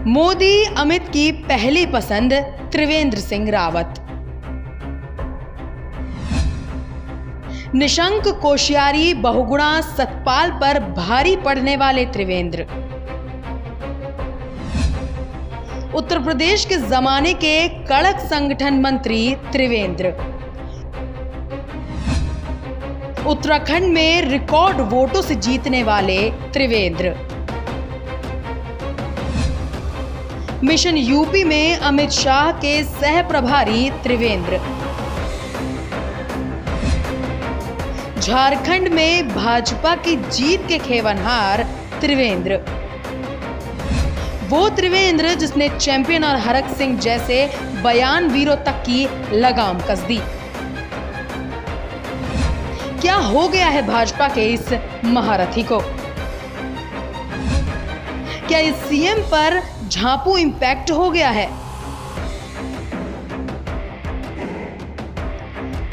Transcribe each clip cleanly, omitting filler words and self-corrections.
मोदी अमित की पहली पसंद त्रिवेंद्र सिंह रावत। निशंक कोश्यारी बहुगुणा सतपाल पर भारी पड़ने वाले त्रिवेंद्र। उत्तर प्रदेश के जमाने के कड़क संगठन मंत्री त्रिवेंद्र। उत्तराखंड में रिकॉर्ड वोटों से जीतने वाले त्रिवेंद्र। मिशन यूपी में अमित शाह के सह प्रभारी त्रिवेंद्र। झारखंड में भाजपा की जीत के खेवनहार त्रिवेंद्र। वो त्रिवेंद्र जिसने चैंपियन और हरक सिंह जैसे बयानवीरों तक की लगाम कस दी। क्या हो गया है भाजपा के इस महारथी को? क्या इस सीएम पर झांपू इंपैक्ट हो गया है?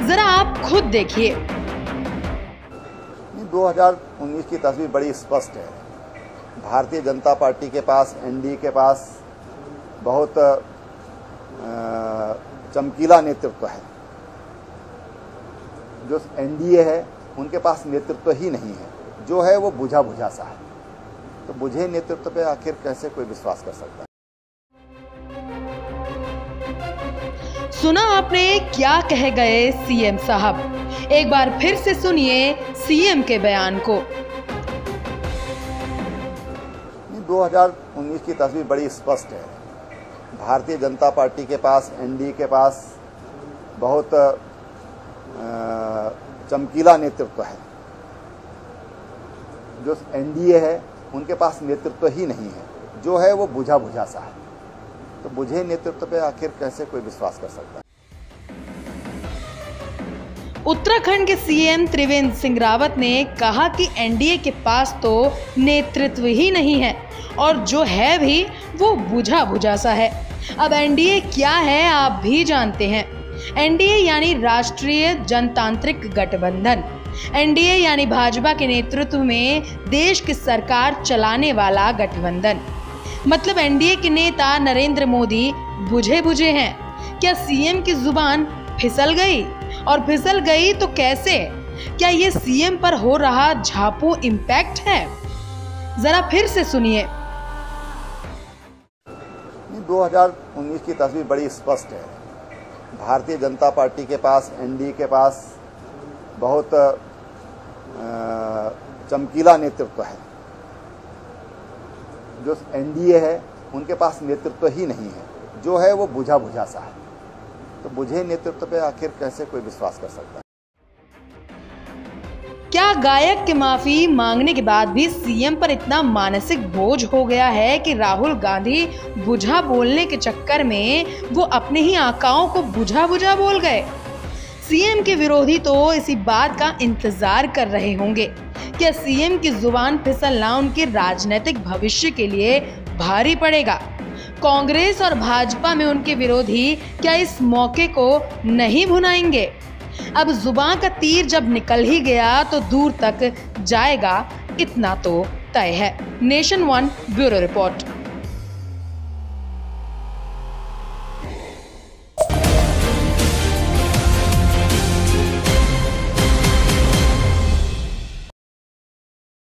जरा आप खुद देखिए। 2019 की तस्वीर बड़ी स्पष्ट है। भारतीय जनता पार्टी के पास, एनडीए के पास बहुत चमकीला नेतृत्व है। जो एनडीए है उनके पास नेतृत्व ही नहीं है, जो है वो बुझा बुझा सा है। तो बुझे नेतृत्व पे आखिर कैसे कोई विश्वास कर सकता है? सुना आपने क्या कह गए सीएम साहब? एक बार फिर से सुनिए सीएम के बयान को। 2019 की तस्वीर बड़ी स्पष्ट है। भारतीय जनता पार्टी के पास, एनडीए के पास बहुत चमकीला नेतृत्व है। जो एनडीए है उनके पास नेतृत्व ही नहीं है, जो है वो बुझा बुझा सा है। तो बुझे नेतृत्व पे आखिर कैसे कोई विश्वास कर सकता है? उत्तराखंड के सीएम त्रिवेंद्र सिंह रावत ने कहा कि एनडीए के पास तो नेतृत्व ही नहीं है और जो है भी वो बुझा बुझा सा है। अब एनडीए क्या है आप भी जानते हैं। एनडीए यानी राष्ट्रीय जनतांत्रिक गठबंधन। एनडीए यानी भाजपा के नेतृत्व में देश की सरकार चलाने वाला गठबंधन। मतलब एनडीए के नेता नरेंद्र मोदी बुझे बुझे हैं। क्या सीएम की जुबान फिसल गई? और फिसल गई तो कैसे? क्या ये सीएम पर हो रहा झापू इंपैक्ट है? जरा फिर से सुनिए। 2019 की तस्वीर बड़ी स्पष्ट है। भारतीय जनता पार्टी के पास, एनडीए के पास बहुत चमकीला नेतृत्व है। जो एनडीए है उनके पास नेतृत्व ही नहीं है, जो है वो बुझा बुझा सा है। तो बुझे नेतृत्व पे आखिर कैसे कोई विश्वास कर सकता है? क्या गायक के माफी मांगने के बाद भी सीएम पर इतना मानसिक बोझ हो गया है कि राहुल गांधी बुझा बोलने के चक्कर में वो अपने ही आकाओं को बुझा बुझा बोल गए? सीएम के विरोधी तो इसी बात का इंतजार कर रहे होंगे। क्या सीएम की जुबान फिसलना उनके राजनीतिक भविष्य के लिए भारी पड़ेगा? कांग्रेस और भाजपा में उनके विरोधी क्या इस मौके को नहीं भुनाएंगे? अब जुबान का तीर जब निकल ही गया तो दूर तक जाएगा, इतना तो तय है। Nation one bureau report.